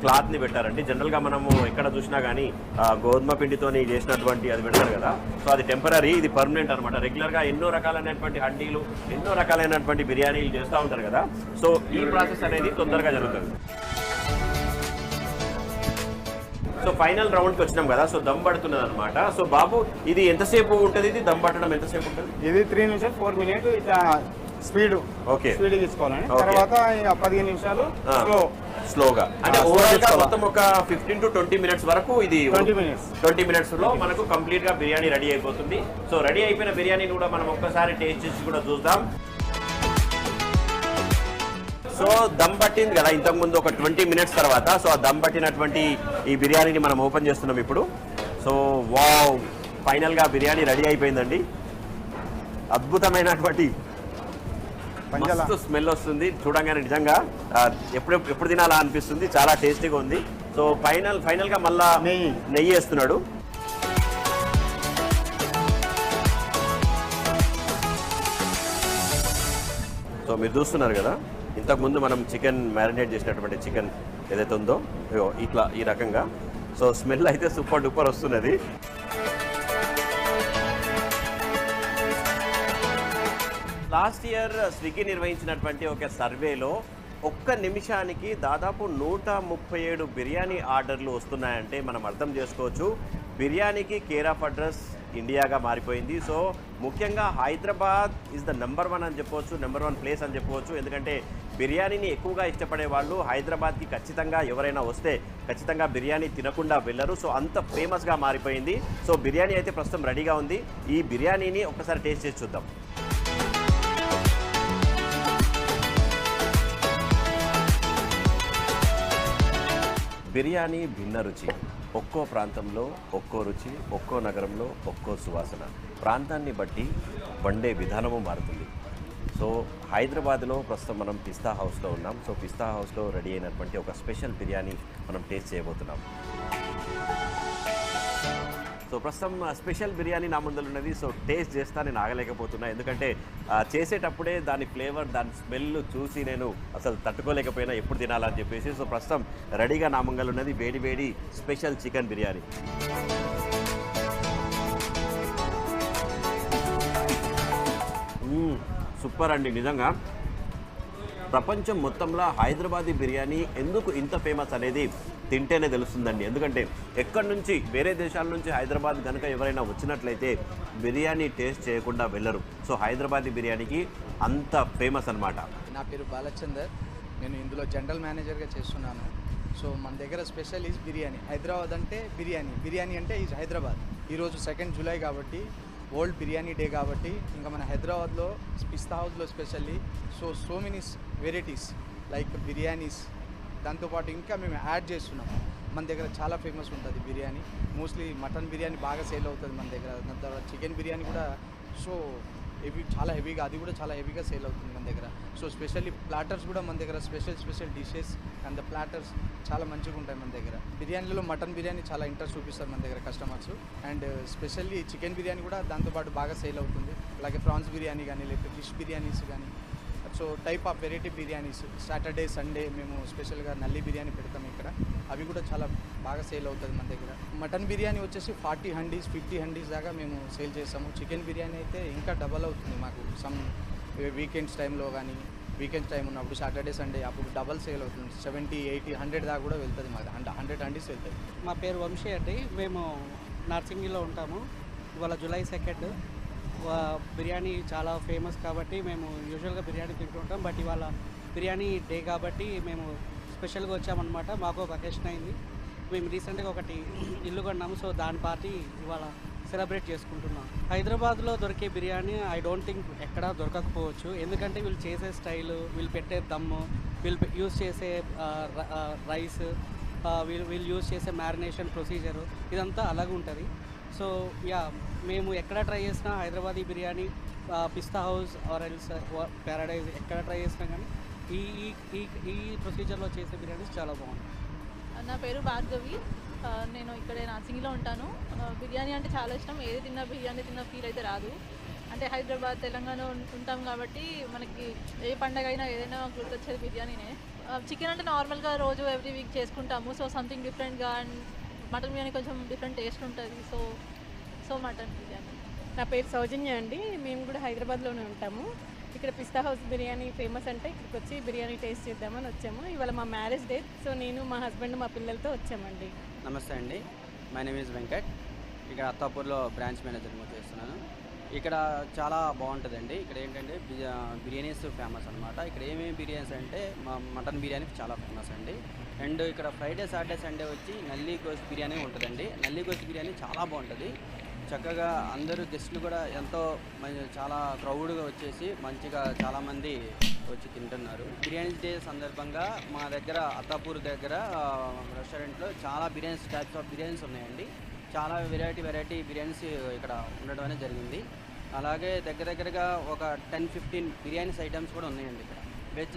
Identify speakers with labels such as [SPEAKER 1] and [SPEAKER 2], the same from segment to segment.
[SPEAKER 1] క్లాత్ని పెట్టారండి. జనరల్గా మనము ఎక్కడ చూసినా కానీ గోధుమ పిండితో చేసినటువంటి అది పెడతారు కదా, సో అది టెంపరీ, ఇది పర్మనెంట్ అనమాట. రెగ్యులర్గా ఎన్నో రకాలైనటువంటి హండీలు, ఎన్నో రకాలైనటువంటి బిర్యానీలు చేస్తూ ఉంటారు కదా, సో ఈ ప్రాసెస్ అనేది తొందరగా జరుగుతుంది. సో ఫైనల్ రౌండ్కి వచ్చినాం కదా, సో దమ్ పడుతున్నది అనమాట. సో బాబు, ఇది ఎంతసేపు ఉంటుంది? ఇది దమ్ పట్టడం ఎంతసేపు ఉంటుంది?
[SPEAKER 2] ఇది 3 నుంచి 4 మినిట్స్ ఇట్లా స్పీడ్ స్పీడ్ తీసుకోవాలండి. తర్వాత 15 నిమిషాలు
[SPEAKER 1] స్లోగా, అంటే ఓవరాల్ గా మొత్తం ఒక 15 to 20 మినిట్స్ వరకు ఇది 20 మినిట్స్ లో మనకు కంప్లీట్ గా బిర్యానీ రెడీ అయిపోతుంది. సో రెడీ అయిపోయిన బిర్యానీని కూడా మనం ఒక్కసారి టేస్ట్ చేసి కూడా చూద్దాం. సో దమ్ పట్టింది కదా ఇంతకు ముందు ఒక 20 మినిట్స్ తర్వాత, సో ఆ దమ్ పట్టినటువంటి ఈ బిర్యానీని మనం ఓపెన్ చేస్తున్నాం ఇప్పుడు. సో వావ్, ఫైనల్ గా బిర్యానీ రెడీ అయిపోయిందండి. అద్భుతమైనటువంటి మస్తు స్మెల్ వస్తుంది చూడంగానే, నిజంగా ఎప్పుడు తినాలా అనిపిస్తుంది. చాలా టేస్టీగా ఉంది. సో ఫైనల్ గా మళ్ళా నెయ్యి వేస్తున్నాడు. సో మీరు చూస్తున్నారు కదా, ఇంతకుముందు మనం చికెన్ మ్యారినేట్ చేసినటువంటి చికెన్ ఏదైతే ఉందో ఇట్లా ఈ రకంగా. సో స్మెల్ అయితే సూపర్ డూపర్ వస్తున్నది. లాస్ట్ ఇయర్ స్విగ్గీ నిర్వహించినటువంటి ఒక సర్వేలో ఒక్క నిమిషానికి దాదాపు 137 బిర్యానీ ఆర్డర్లు వస్తున్నాయంటే మనం అర్థం చేసుకోవచ్చు బిర్యానీకి కేర్ ఆఫ్ అడ్రస్ ఇండియాగా మారిపోయింది. సో ముఖ్యంగా హైదరాబాద్ ఈజ్ ద నెంబర్ 1 అని చెప్పవచ్చు, నెంబర్ 1 ప్లేస్ అని చెప్పవచ్చు. ఎందుకంటే బిర్యానీని ఎక్కువగా ఇష్టపడే వాళ్ళు హైదరాబాద్కి ఖచ్చితంగా ఎవరైనా వస్తే ఖచ్చితంగా బిర్యానీ తినకుండా వెళ్ళరు. సో అంత ఫేమస్గా మారిపోయింది. సో బిర్యానీ అయితే ప్రస్తుతం రెడీగా ఉంది. ఈ బిర్యానీని ఒక్కసారి టేస్ట్ చేసి చూద్దాం. బిర్యానీ భిన్న రుచి, ఒక్కో ప్రాంతంలో ఒక్కో రుచి, ఒక్కో నగరంలో ఒక్కో సువాసన, ప్రాంతాన్ని బట్టి వండే విధానము మారుతుంది. సో హైదరాబాద్లో ప్రస్తుతం మనం పిస్తా హౌస్లో ఉన్నాం. సో పిస్తా హౌస్లో రెడీ అయినటువంటి ఒక స్పెషల్ బిర్యానీ మనం టేస్ట్ చేయబోతున్నాం. సో ప్రస్తుతం స్పెషల్ బిర్యానీ నా ముందర ఉన్నది. సో టేస్ట్ చేస్తా నేను ఆగలేకపోతున్నా, ఎందుకంటే చేసేటప్పుడే దాని ఫ్లేవర్, దాని స్మెల్ చూసి నేను అసలు తట్టుకోలేకపోయినా ఎప్పుడు తినాలని చెప్పేసి. సో ప్రస్తుతం రెడీగా నా ముంగల ఉన్నది వేడి వేడి స్పెషల్ చికెన్ బిర్యానీ. సూపర్ అండి. నిజంగా ప్రపంచం మొత్తంలో హైదరాబాదీ బిర్యానీ ఎందుకు ఇంత ఫేమస్ అనేది తింటేనే తెలుస్తుందండి. ఎందుకంటే ఎక్కడి నుంచి, వేరే దేశాల నుంచి హైదరాబాద్ కనుక ఎవరైనా వచ్చినట్లయితే బిర్యానీ టేస్ట్ చేయకుండా వెళ్ళరు. సో హైదరాబాదీ బిర్యానీకి అంత ఫేమస్ అనమాట.
[SPEAKER 3] నా పేరు బాలచందర్, నేను ఇందులో జనరల్ మేనేజర్గా చేస్తున్నాను. సో మన దగ్గర స్పెషల్ ఈజ్ బిర్యానీ. హైదరాబాద్ అంటే బిర్యానీ అంటే ఈజ్ హైదరాబాద్. ఈరోజు 2 జూలై కాబట్టి, వరల్డ్ బిర్యానీ డే కాబట్టి, ఇంకా మన హైదరాబాద్లో పిస్తా హౌస్లో specially so many varieties like biryanis, దాంతోపాటు ఇంకా మేము యాడ్ చేస్తున్నాం. మన దగ్గర చాలా ఫేమస్ ఉంటుంది బిర్యానీ. మోస్ట్లీ మటన్ బిర్యానీ బాగా సేల్ అవుతుంది మన దగ్గర. దాని తర్వాత చికెన్ బిర్యానీ కూడా సో చాలా హెవీగా, అది కూడా చాలా హెవీగా సేల్ అవుతుంది మన దగ్గర. సో స్పెషల్లీ ప్లాటర్స్ కూడా మన దగ్గర special dishes and the platters చాలా మంచిగా ఉంటాయి మన దగ్గర. బిర్యానీలో మటన్ బిర్యానీ చాలా ఇంట్రెస్ట్ చూపిస్తారు మన దగ్గర customers. And specially chicken biryani కూడా దాంతోపాటు బాగా సేల్ అవుతుంది. అలాగే ప్రాన్స్ బిర్యానీ కానీ, లేకపోతే ఫిష్ బిర్యానీస్ కానీ. So type of variety biryanis. Saturday Sunday మేము స్పెషల్గా నల్లి బిర్యానీ పెడతాం ఇక్కడ, అవి కూడా చాలా బాగా సేల్ అవుతుంది మన దగ్గర. మటన్ బిర్యానీ వచ్చేసి 40 హండీస్ 50 హండీస్ దాకా మేము సేల్ చేస్తాము. చికెన్ బిర్యానీ అయితే ఇంకా డబల్ అవుతుంది మాకు. సమ్ వీకెండ్స్ టైంలో కానీ, వీకెండ్స్ టైం ఉన్నప్పుడు సాటర్డే సండే అప్పుడు డబల్ సేల్ అవుతుంది. 70, 80, 100 దాకా కూడా వెళ్తుంది మాకు. 100 హండీస్ వెళ్తుంది.
[SPEAKER 4] మా పేరు వంశీ అండి, మేము నర్సింగిలో ఉంటాము. ఇవాళ జూలై 2 బిర్యానీ చాలా ఫేమస్ కాబట్టి మేము యూజువల్గా బిర్యానీ తింటుంటాం. బట్ ఇవాళ బిర్యానీ డే కాబట్టి మేము స్పెషల్గా వచ్చామన్నమాట. మాకు ఒక అకేషన్ అయింది. మేము రీసెంట్గా ఒకటి ఇల్లు కొన్నాము. సో దాని పార్టీ ఇవాళ సెలబ్రేట్ చేసుకుంటున్నాం. హైదరాబాద్లో దొరికే బిర్యానీ ఐ డోంట్ థింక్ ఎక్కడా దొరకకపోవచ్చు. ఎందుకంటే వీళ్ళు చేసే స్టైలు, వీళ్ళు పెట్టే దమ్ము, వీళ్ళు యూజ్ చేసే రైస్, వీళ్ళు యూజ్ చేసే మ్యారినేషన్ ప్రొసీజరు, ఇదంతా అలాగే ఉంటుంది. సో యా, మేము ఎక్కడ ట్రై చేసినా హైదరాబాదీ బిర్యానీ, పిస్తా హౌస్ ఆర్ ఎల్స్ ప్యారడైజ్ ఎక్కడ ట్రై చేసినా కానీ ఈ ఈ ఈ ప్రొసీజర్లో చేసే బిర్యానీస్ చాలా బాగుంటాయి.
[SPEAKER 5] నా పేరు భార్గవి, నేను ఇక్కడే నాసింగిలో ఉంటాను. బిర్యానీ అంటే చాలా ఇష్టం. ఏది తిన్నా బిర్యానీ తిన్న ఫీల్ అయితే రాదు. అంటే హైదరాబాద్ తెలంగాణ ఉంటాం కాబట్టి మనకి ఏ పండగ అయినా ఏదైనా గుర్తొచ్చేది బిర్యానీనే. చికెన్ అంటే నార్మల్గా రోజు ఎవ్రీ వీక్ చేసుకుంటాము. సో సంథింగ్ డిఫరెంట్గా, అండ్ మటన్ బిర్యానీ కొంచెం డిఫరెంట్ టేస్ట్ ఉంటుంది. So mutton biryani.
[SPEAKER 6] నా పేరు సౌజన్య అండి. మేము కూడా హైదరాబాద్లోనే ఉంటాము. ఇక్కడ పిస్తా హౌస్ బిర్యానీ ఫేమస్ అంటే ఇక్కడికి వచ్చి బిర్యానీ టేస్ట్ చేద్దామని వచ్చాము. ఇవాళ మా మ్యారేజ్ డే, సో నేను మా హస్బెండ్ మా పిల్లలతో వచ్చామండి.
[SPEAKER 7] నమస్తే అండి, మై నేమ్ ఈజ్ వెంకట్. ఇక్కడ అత్తాపూర్లో బ్రాంచ్ మేనేజర్గా చేస్తున్నాను. ఇక్కడ చాలా బాగుంటుందండి. ఇక్కడ ఏంటంటే బిర్యానీస్ ఫేమస్ అనమాట. ఇక్కడ ఏమేమి బిర్యానీస్ అంటే మటన్ బిర్యానీ చాలా ఫేమస్ అండి. అండ్ ఇక్కడ ఫ్రైడే సాటర్డే సండే వచ్చి నల్లి గోస్ట్ బిర్యానీ ఉంటుందండి. నల్లి గోస్ట్ బిర్యానీ చాలా బాగుంటుంది. చక్కగా అందరూ గెస్టులు కూడా ఎంతో చాలా క్రౌడ్గా వచ్చేసి మంచిగా చాలామంది వచ్చి తింటున్నారు. బిర్యానీ డే సందర్భంగా మా దగ్గర అత్తాపూర్ దగ్గర రెస్టారెంట్లో చాలా బిర్యానీస్, టైప్స్ ఆఫ్ బిర్యానీస్ ఉన్నాయండి. చాలా వెరైటీ బిర్యానీస్ ఇక్కడ ఉండడం అనేది జరిగింది. అలాగే దగ్గరగా ఒక 10-15 బిర్యానీస్ ఐటమ్స్ కూడా ఉన్నాయండి ఇక్కడ. Veg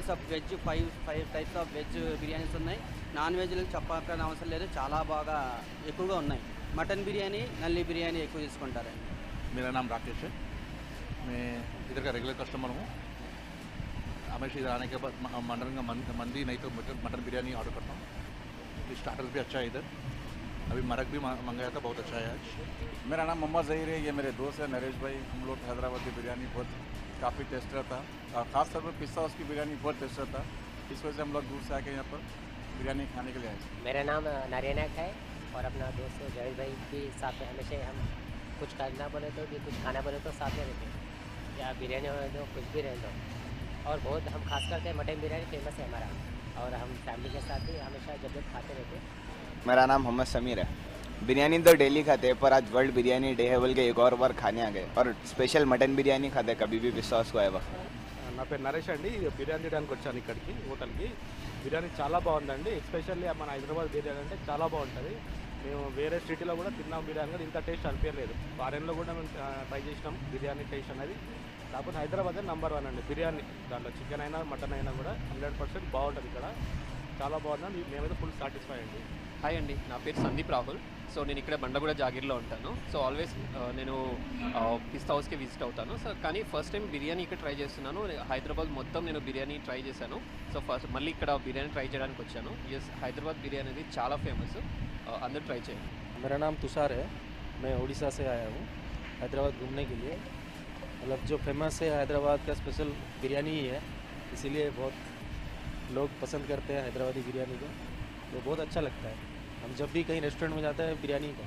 [SPEAKER 7] 5 types of veg biryanis ఉన్నాయి. నాన్ వెజ్లో చెప్పక్కర్ని అవసరం లేదు, చాలా బాగా ఎక్కువగా ఉన్నాయి. మటన్ బిర్యానీ, నల్లి బిర్యానీ ఎక్కువ తీసుకుంటారండి.
[SPEAKER 8] मेरा नाम राकेश है, मैं इधर का रेगुलर कस्टमर हूँ. हमेशा इधर आने के बाद मटन का मंदी नहीं तो मटन बिरयानी ऑर्डर करता हूँ. स्टार्टर्स भी अच्छा है इधर. अभी मरक भी मंगाया था, बहुत अच्छा है आज.
[SPEAKER 2] मेरा नाम मोहम्मद ज़हीर है, ये मेरे दोस्त है नरेश भाई. हम लोग हैदराबादी बिरयानी बहुत काफ़ी टेस्ट रहता है. ख़ासतौर पर पिस्ता हाउस की बिरयानी बहुत टेस्ट रहता है. इस वजह से हम लोग दूर से आके यहाँ पर बिरयानी खाने के लिए आए.
[SPEAKER 9] मेरा नाम नारायणक है और अपना दोस्त जवेद भाई भी साथ में हमेशा हम कुछ करना बोले तो भी कुछ खाना बोले तो साथ में रहते हैं, या बिरयानी हो दो कुछ भी रह दो. और बहुत हम खास करके मटन बिरयानी फेमस है हमारा, और हम फैमिली के साथ भी हमेशा जब खाते रहते हैं.
[SPEAKER 10] मेरा नाम मोहम्मद समीर है. बिरयानी तो डेली खाते हैं, पर आज वर्ल्ड बिरयानी डे है बोल के एक और बार खाने आ गए, और स्पेशल मटन बिरयानी खाते हैं कभी भी विश्वास को आए वक्त.
[SPEAKER 11] నా పేరు నరేష్ అండి. బిర్యానీ తినడానికి వచ్చాను ఇక్కడికి హోటల్కి. బిర్యానీ చాలా బాగుందండి. ఎస్పెషల్లీ మన హైదరాబాద్ బిర్యానీ అంటే చాలా బాగుంటుంది. మేము వేరే సిటీలో కూడా తిన్నాం బిర్యానీ, కానీ ఇంత టేస్ట్ అనిపించలేదు. ఫారెన్లో కూడా మేము ట్రై చేసినాం బిర్యానీ టేస్ట్ అనేది. కాకపోతే హైదరాబాద్ నెంబర్ 1 అండి బిర్యానీ. దాంట్లో చికెన్ అయినా మటన్ అయినా కూడా 100% బాగుంటుంది ఇక్కడ. చాలా బాగుంది. మేమైతే ఫుల్ సాటిస్ఫై అండి.
[SPEAKER 12] హాయ్ అండి, నా పేరు సందీప్ రాహుల్. సో నేను ఇక్కడ బండగూడ జాగీర్లో ఉంటాను. సో ఆల్వేస్ నేను పిస్తా హౌస్కి విజిట్ అవుతాను. సో కానీ ఫస్ట్ టైం బిర్యానీ ఇక్కడ ట్రై చేస్తున్నాను. హైదరాబాద్ మొత్తం నేను బిర్యానీ ట్రై చేశాను. సో ఫస్ట్ మళ్ళీ ఇక్కడ బిర్యానీ ట్రై చేయడానికి వచ్చాను. ఎస్, హైదరాబాద్ బిర్యానీ అనేది చాలా ఫేమస్, అందరూ ట్రై చేయండి.
[SPEAKER 13] मेरा नाम तुषार है, मैं उड़ीसा से आया हूँ हैदराबाद घूमने के लिए. मतलब जो फेमस है हैदराबाद का स्पेशल बिरयानी ही है, इसीलिए बहुत लोग पसंद करते हैं हैदराबादी बिरयानी को. तो बहुत अच्छा लगता है. हम जब भी कहीं रेस्टोरेंट में जाते हैं बिरयानी का